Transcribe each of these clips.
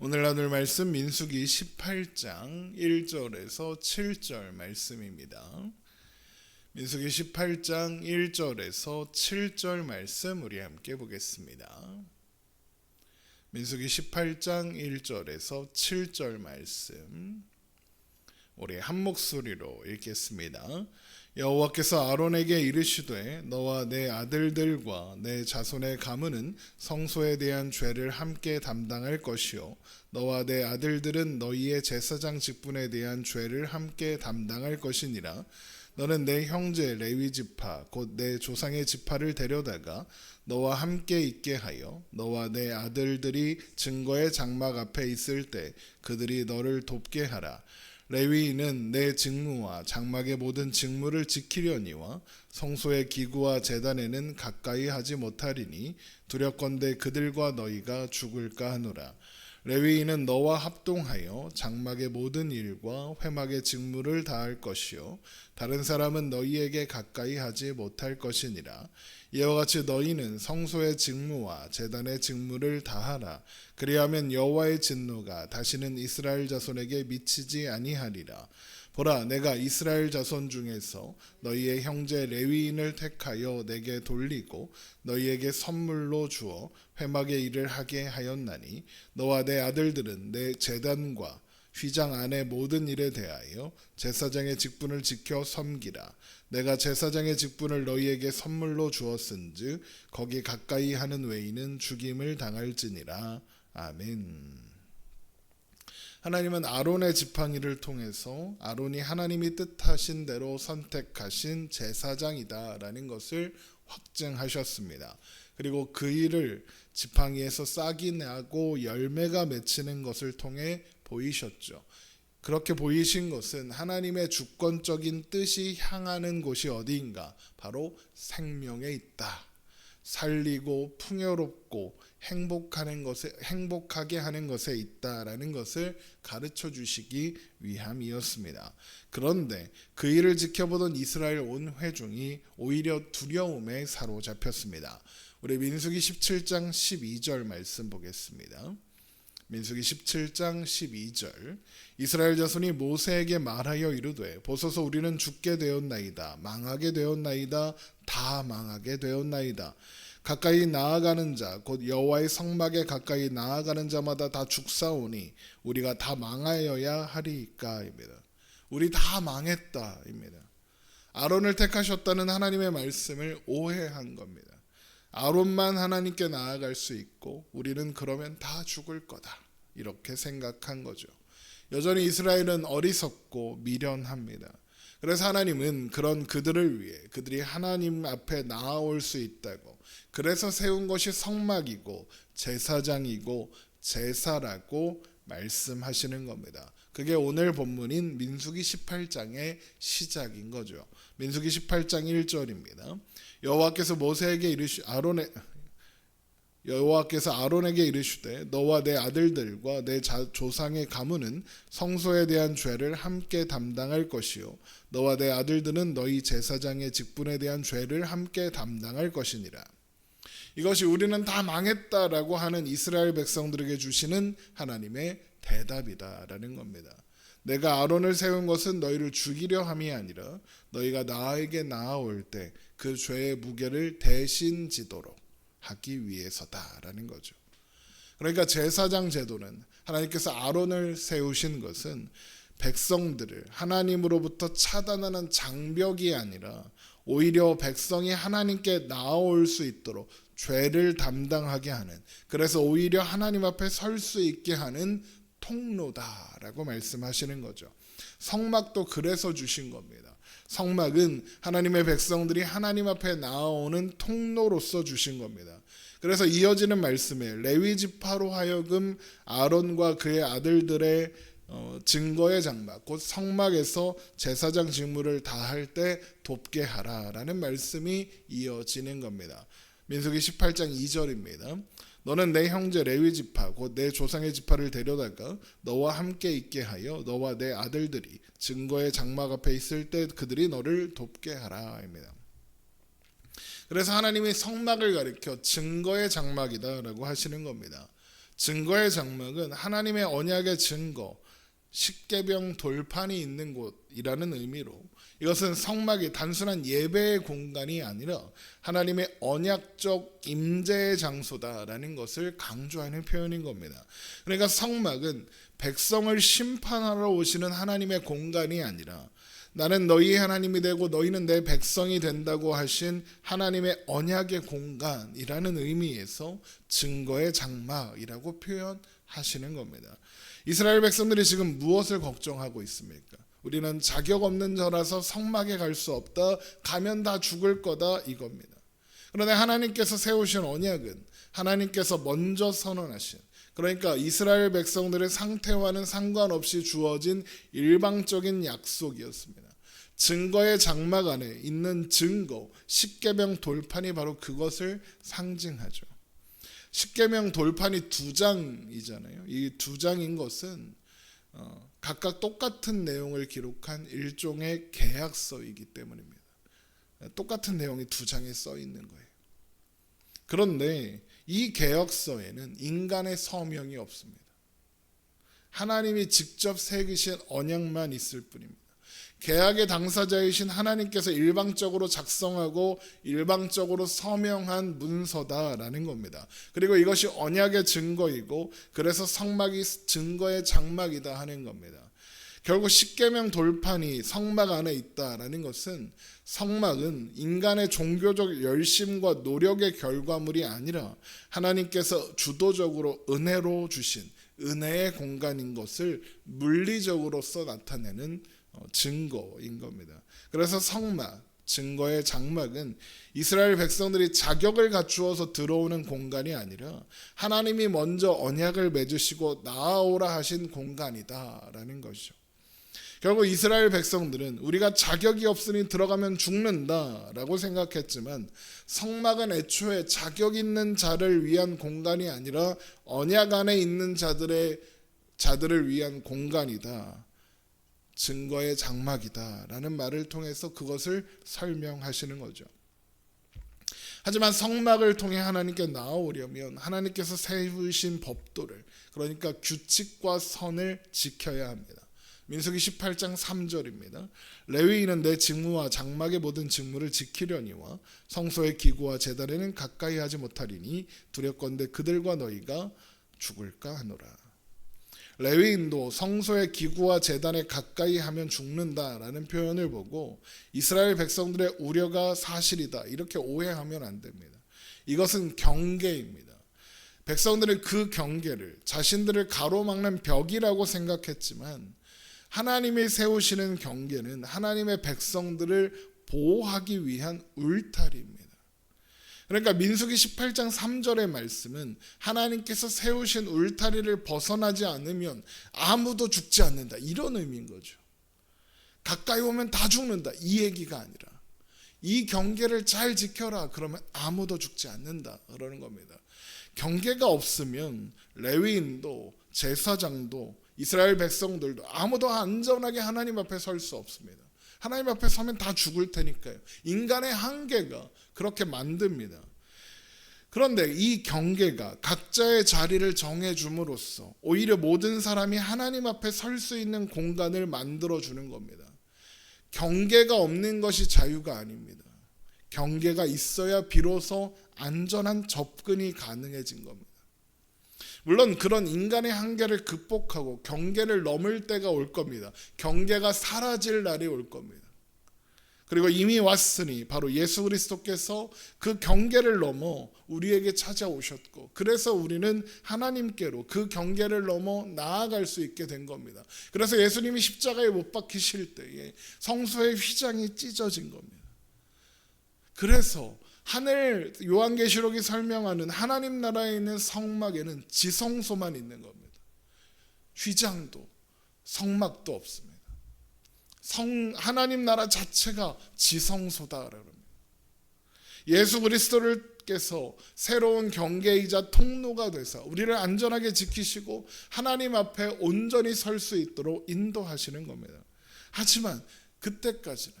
오늘 나눌 말씀 민수기 18장 1절에서 7절 말씀입니다. 민수기 18장 1절에서 7절 말씀 우리 함께 보겠습니다. 민수기 18장 1절에서 7절 말씀 우리 한 목소리로 읽겠습니다. 여호와께서 아론에게 이르시되 너와 내 아들들과 내 자손의 가문은 성소에 대한 죄를 함께 담당할 것이요 너와 내 아들들은 너희의 제사장 직분에 대한 죄를 함께 담당할 것이니라. 너는 내 형제 레위 지파 곧 내 조상의 지파를 데려다가 너와 함께 있게 하여 너와 내 아들들이 증거의 장막 앞에 있을 때 그들이 너를 돕게 하라. 레위인은 내 직무와 장막의 모든 직무를 지키려니와 성소의 기구와 제단에는 가까이 하지 못하리니 두렵건대 그들과 너희가 죽을까 하노라. 레위인은 너와 합동하여 장막의 모든 일과 회막의 직무를 다할 것이요 다른 사람은 너희에게 가까이 하지 못할 것이니라. 이와 같이 너희는 성소의 직무와 제단의 직무를 다하라. 그리하면 여호와의 진노가 다시는 이스라엘 자손에게 미치지 아니하리라. 보라, 내가 이스라엘 자손 중에서 너희의 형제 레위인을 택하여 내게 돌리고 너희에게 선물로 주어 회막의 일을 하게 하였나니 너와 내 아들들은 내 제단과 휘장 안의 모든 일에 대하여 제사장의 직분을 지켜 섬기라. 내가 제사장의 직분을 너희에게 선물로 주었은즉 거기 가까이 하는 외인은 죽임을 당할지니라. 아멘. 하나님은 아론의 지팡이를 통해서 아론이 하나님이 뜻하신 대로 선택하신 제사장이다라는 것을 확증하셨습니다. 그리고 그 일을 지팡이에서 싹이 나고 열매가 맺히는 것을 통해 보이셨죠. 그렇게 보이신 것은 하나님의 주권적인 뜻이 향하는 곳이 어디인가? 바로 생명에 있다. 살리고 풍요롭고 행복하게 하는 것에 있다라는 것을 가르쳐 주시기 위함이었습니다. 그런데 그 일을 지켜보던 이스라엘 온 회중이 오히려 두려움에 사로잡혔습니다. 우리 민수기 17장 12절 말씀 보겠습니다. 민수기 17장 12절 이스라엘 자손이 모세에게 말하여 이르되 보소서 우리는 죽게 되었나이다. 망하게 되었나이다. 다 망하게 되었나이다. 가까이 나아가는 자 곧 여호와의 성막에 가까이 나아가는 자마다 다 죽사오니 우리가 다 망하여야 하리이까입니다. 우리 다 망했다입니다. 아론을 택하셨다는 하나님의 말씀을 오해한 겁니다. 아론만 하나님께 나아갈 수 있고 우리는 그러면 다 죽을 거다 이렇게 생각한 거죠. 여전히 이스라엘은 어리석고 미련합니다. 그래서 하나님은 그런 그들을 위해 그들이 하나님 앞에 나아올 수 있다고 그래서 세운 것이 성막이고 제사장이고 제사라고 말씀하시는 겁니다. 그게 오늘 본문인 민수기 18장의 시작인 거죠. 민수기 18장 1절입니다. 여호와께서 아론에게 이르시되 너와 내 아들들과 내 조상의 가문은 성소에 대한 죄를 함께 담당할 것이요 너와 내 아들들은 너희 제사장의 직분에 대한 죄를 함께 담당할 것이니라. 이것이 우리는 다 망했다라고 하는 이스라엘 백성들에게 주시는 하나님의 대답이다라는 겁니다. 내가 아론을 세운 것은 너희를 죽이려 함이 아니라 너희가 나에게 나아올 때 그 죄의 무게를 대신 지도록 하기 위해서다라는 거죠. 그러니까 제사장 제도는 하나님께서 아론을 세우신 것은 백성들을 하나님으로부터 차단하는 장벽이 아니라 오히려 백성이 하나님께 나아올 수 있도록 죄를 담당하게 하는, 그래서 오히려 하나님 앞에 설 수 있게 하는 통로다라고 말씀하시는 거죠. 성막도 그래서 주신 겁니다. 성막은 하나님의 백성들이 하나님 앞에 나아오는 통로로서 주신 겁니다. 그래서 이어지는 말씀에 레위 지파로 하여금 아론과 그의 아들들의 증거의 장막 곧 성막에서 제사장 직무를 다할 때 돕게 하라라는 말씀이 이어지는 겁니다. 민수기 18장 2절입니다. 너는 내 형제 레위 지파 곧 내 조상의 지파를 데려다가 너와 함께 있게 하여 너와 내 아들들이 증거의 장막 앞에 있을 때 그들이 너를 돕게 하라입니다. 그래서 하나님이 성막을 가리켜 증거의 장막이다라고 하시는 겁니다. 증거의 장막은 하나님의 언약의 증거, 십계명 돌판이 있는 곳이라는 의미로 이것은 성막이 단순한 예배의 공간이 아니라 하나님의 언약적 임재의 장소다라는 것을 강조하는 표현인 겁니다. 그러니까 성막은 백성을 심판하러 오시는 하나님의 공간이 아니라 나는 너희의 하나님이 되고 너희는 내 백성이 된다고 하신 하나님의 언약의 공간이라는 의미에서 증거의 장막이라고 표현하시는 겁니다. 이스라엘 백성들이 지금 무엇을 걱정하고 있습니까? 우리는 자격 없는 자라서 성막에 갈 수 없다. 가면 다 죽을 거다 이겁니다. 그런데 하나님께서 세우신 언약은 하나님께서 먼저 선언하신, 그러니까 이스라엘 백성들의 상태와는 상관없이 주어진 일방적인 약속이었습니다. 증거의 장막 안에 있는 증거, 십계명 돌판이 바로 그것을 상징하죠. 십계명 돌판이 2장이잖아요. 이 2장인 것은 각각 똑같은 내용을 기록한 일종의 계약서이기 때문입니다. 똑같은 내용이 2장에 써 있는 거예요. 그런데 이 계약서에는 인간의 서명이 없습니다. 하나님이 직접 새기신 언약만 있을 뿐입니다. 계약의 당사자이신 하나님께서 일방적으로 작성하고 일방적으로 서명한 문서다라는 겁니다. 그리고 이것이 언약의 증거이고 그래서 성막이 증거의 장막이다 하는 겁니다. 결국 십계명 돌판이 성막 안에 있다라는 것은 성막은 인간의 종교적 열심과 노력의 결과물이 아니라 하나님께서 주도적으로 은혜로 주신 은혜의 공간인 것을 물리적으로서 나타내는 증거인 겁니다. 그래서 성막, 증거의 장막은 이스라엘 백성들이 자격을 갖추어서 들어오는 공간이 아니라 하나님이 먼저 언약을 맺으시고 나아오라 하신 공간이다라는 것이죠. 결국 이스라엘 백성들은 우리가 자격이 없으니 들어가면 죽는다라고 생각했지만 성막은 애초에 자격 있는 자를 위한 공간이 아니라 언약 안에 있는 자들을 위한 공간이다. 증거의 장막이다라는 말을 통해서 그것을 설명하시는 거죠. 하지만 성막을 통해 하나님께 나아오려면 하나님께서 세우신 법도를, 그러니까 규칙과 선을 지켜야 합니다. 민수기 18장 3절입니다. 레위인은 내 직무와 장막의 모든 직무를 지키려니와 성소의 기구와 제단에는 가까이 하지 못하리니 두렵건대 그들과 너희가 죽을까 하노라. 레위인도 성소의 기구와 제단에 가까이 하면 죽는다라는 표현을 보고 이스라엘 백성들의 우려가 사실이다 이렇게 오해하면 안 됩니다. 이것은 경계입니다. 백성들은 그 경계를 자신들을 가로막는 벽이라고 생각했지만 하나님이 세우시는 경계는 하나님의 백성들을 보호하기 위한 울타리입니다. 그러니까 민수기 18장 3절의 말씀은 하나님께서 세우신 울타리를 벗어나지 않으면 아무도 죽지 않는다 이런 의미인 거죠. 가까이 오면 다 죽는다 이 얘기가 아니라 이 경계를 잘 지켜라 그러면 아무도 죽지 않는다 그러는 겁니다. 경계가 없으면 레위인도 제사장도 이스라엘 백성들도 아무도 안전하게 하나님 앞에 설 수 없습니다. 하나님 앞에 서면 다 죽을 테니까요. 인간의 한계가 그렇게 만듭니다. 그런데 이 경계가 각자의 자리를 정해줌으로써 오히려 모든 사람이 하나님 앞에 설 수 있는 공간을 만들어주는 겁니다. 경계가 없는 것이 자유가 아닙니다. 경계가 있어야 비로소 안전한 접근이 가능해진 겁니다. 물론 그런 인간의 한계를 극복하고 경계를 넘을 때가 올 겁니다. 경계가 사라질 날이 올 겁니다. 그리고 이미 왔으니 바로 예수 그리스도께서 그 경계를 넘어 우리에게 찾아오셨고 그래서 우리는 하나님께로 그 경계를 넘어 나아갈 수 있게 된 겁니다. 그래서 예수님이 십자가에 못 박히실 때에 성소의 휘장이 찢어진 겁니다. 그래서 하늘 요한계시록이 설명하는 하나님 나라에 있는 성막에는 지성소만 있는 겁니다. 휘장도 성막도 없습니다. 하나님 나라 자체가 지성소다라고 합니다. 예수 그리스도께서 새로운 경계이자 통로가 되사 우리를 안전하게 지키시고 하나님 앞에 온전히 설 수 있도록 인도하시는 겁니다. 하지만 그때까지는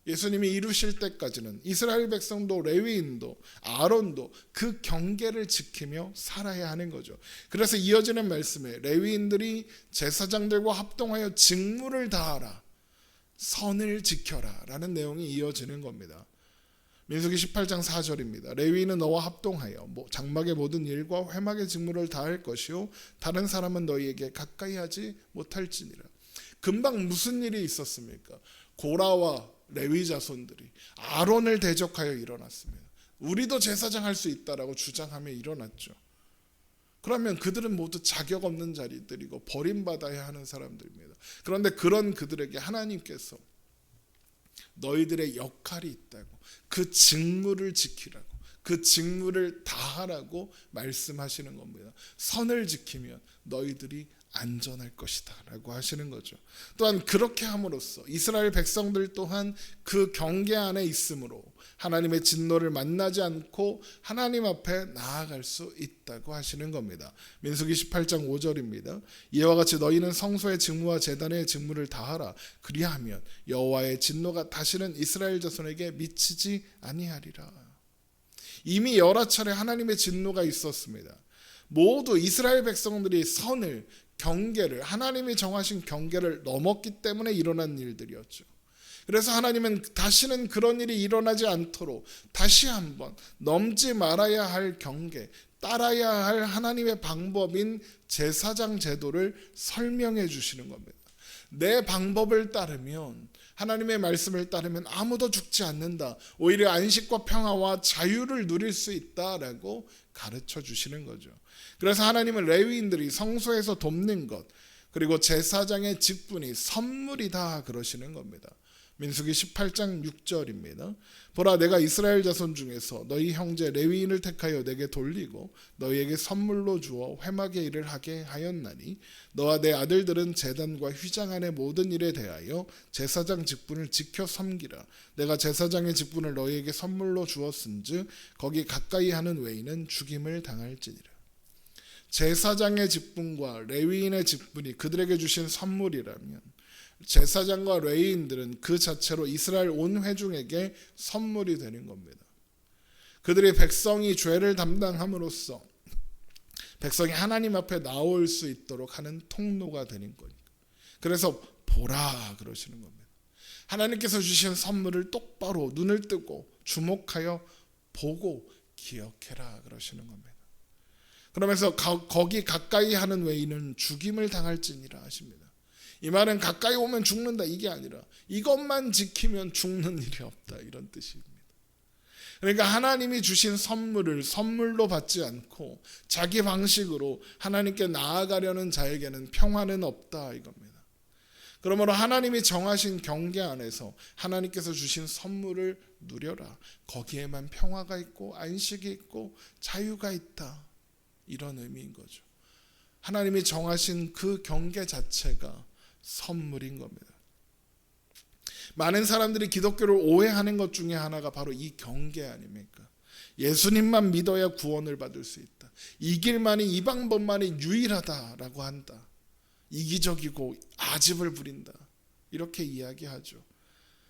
예수님이 이루실 때까지는 이스라엘 백성도 레위인도 아론도 그 경계를 지키며 살아야 하는 거죠. 그래서 이어지는 말씀에 레위인들이 제사장들과 합동하여 직무를 다하라, 선을 지켜라 라는 내용이 이어지는 겁니다. 민수기 18장 4절입니다. 레위인은 너와 합동하여 장막의 모든 일과 회막의 직무를 다할 것이요 다른 사람은 너희에게 가까이 하지 못할지니라. 금방 무슨 일이 있었습니까? 고라와 레위 자손들이 아론을 대적하여 일어났습니다. 우리도 제사장 할 수 있다라고 주장하며 일어났죠. 그러면 그들은 모두 자격 없는 자리들이고 버림받아야 하는 사람들입니다. 그런데 그런 그들에게 하나님께서 너희들의 역할이 있다고, 그 직무를 지키라고, 그 직무를 다하라고 말씀하시는 겁니다. 선을 지키면 너희들이 안전할 것이다 라고 하시는 거죠. 또한 그렇게 함으로써 이스라엘 백성들 또한 그 경계 안에 있으므로 하나님의 진노를 만나지 않고 하나님 앞에 나아갈 수 있다고 하시는 겁니다. 민수기 18장 5절입니다. 이와 같이 너희는 성소의 직무와 제단의 직무를 다하라. 그리하면 여호와의 진노가 다시는 이스라엘 자손에게 미치지 아니하리라. 이미 여러 차례 하나님의 진노가 있었습니다. 모두 이스라엘 백성들이 선을, 경계를, 하나님이 정하신 경계를 넘었기 때문에 일어난 일들이었죠. 그래서 하나님은 다시는 그런 일이 일어나지 않도록 다시 한번 넘지 말아야 할 경계, 따라야 할 하나님의 방법인 제사장 제도를 설명해 주시는 겁니다. 내 방법을 따르면, 하나님의 말씀을 따르면 아무도 죽지 않는다, 오히려 안식과 평화와 자유를 누릴 수 있다라고 가르쳐 주시는 거죠. 그래서 하나님은 레위인들이 성소에서 돕는 것, 그리고 제사장의 직분이 선물이다 그러시는 겁니다. 민수기 18장 6절입니다. 보라, 내가 이스라엘 자손 중에서 너희 형제 레위인을 택하여 내게 돌리고 너희에게 선물로 주어 회막의 일을 하게 하였나니 너와 내 아들들은 제단과 휘장 안의 모든 일에 대하여 제사장 직분을 지켜 섬기라. 내가 제사장의 직분을 너희에게 선물로 주었은즉 거기 가까이 하는 외인은 죽임을 당할지니라. 제사장의 직분과 레위인의 직분이 그들에게 주신 선물이라면 제사장과 레위인들은 그 자체로 이스라엘 온 회중에게 선물이 되는 겁니다. 그들이 백성이 죄를 담당함으로써 백성이 하나님 앞에 나올 수 있도록 하는 통로가 되는 거니까. 그래서 보라 그러시는 겁니다. 하나님께서 주신 선물을 똑바로 눈을 뜨고 주목하여 보고 기억해라 그러시는 겁니다. 그러면서 거기 가까이 하는 외인은 죽임을 당할지니라 하십니다. 이 말은 가까이 오면 죽는다 이게 아니라 이것만 지키면 죽는 일이 없다 이런 뜻입니다. 그러니까 하나님이 주신 선물을 선물로 받지 않고 자기 방식으로 하나님께 나아가려는 자에게는 평화는 없다 이겁니다. 그러므로 하나님이 정하신 경계 안에서 하나님께서 주신 선물을 누려라. 거기에만 평화가 있고 안식이 있고 자유가 있다. 이런 의미인 거죠. 하나님이 정하신 그 경계 자체가 선물인 겁니다. 많은 사람들이 기독교를 오해하는 것 중에 하나가 바로 이 경계 아닙니까? 예수님만 믿어야 구원을 받을 수 있다. 이 길만이, 이 방법만이 유일하다라고 한다. 이기적이고 아집을 부린다. 이렇게 이야기하죠.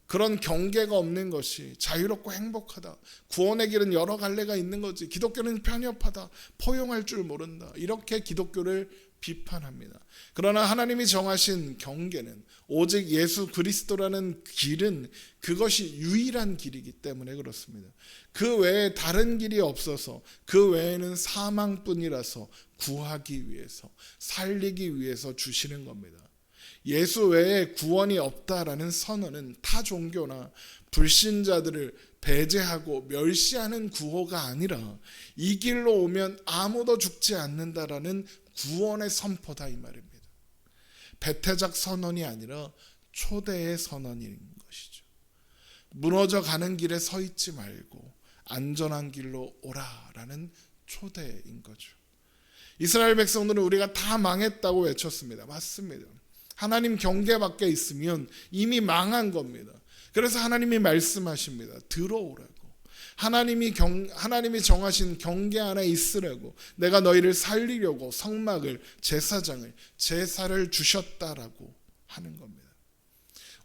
그런 경계가 없는 것이 자유롭고 행복하다. 구원의 길은 여러 갈래가 있는 거지. 기독교는 편협하다. 포용할 줄 모른다. 이렇게 기독교를 비판합니다. 그러나 하나님이 정하신 경계는 오직 예수 그리스도라는 길은 그것이 유일한 길이기 때문에 그렇습니다. 그 외에 다른 길이 없어서 그 외에는 사망뿐이라서 구하기 위해서, 살리기 위해서 주시는 겁니다. 예수 외에 구원이 없다라는 선언은 타 종교나 불신자들을 배제하고 멸시하는 구호가 아니라 이 길로 오면 아무도 죽지 않는다라는 구원의 선포다 이 말입니다. 배태작 선언이 아니라 초대의 선언인 것이죠. 무너져 가는 길에 서 있지 말고 안전한 길로 오라라는 초대인 거죠. 이스라엘 백성들은 우리가 다 망했다고 외쳤습니다. 맞습니다. 하나님 경계 밖에 있으면 이미 망한 겁니다. 그래서 하나님이 말씀하십니다. 들어오라고. 하나님이 정하신 경계 안에 있으라고. 내가 너희를 살리려고 성막을, 제사장을, 제사를 주셨다라고 하는 겁니다.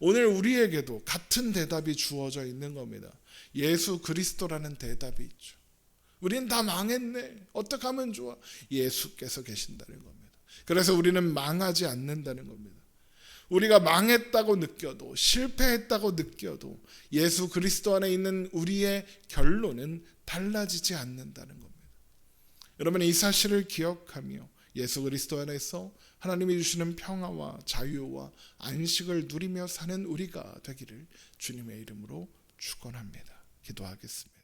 오늘 우리에게도 같은 대답이 주어져 있는 겁니다. 예수 그리스도라는 대답이 있죠. 우리는 다 망했네. 어떻게 하면 좋아? 예수께서 계신다는 겁니다. 그래서 우리는 망하지 않는다는 겁니다. 우리가 망했다고 느껴도, 실패했다고 느껴도 예수 그리스도 안에 있는 우리의 결론은 달라지지 않는다는 겁니다. 여러분, 이 사실을 기억하며 예수 그리스도 안에서 하나님이 주시는 평화와 자유와 안식을 누리며 사는 우리가 되기를 주님의 이름으로 축원합니다. 기도하겠습니다.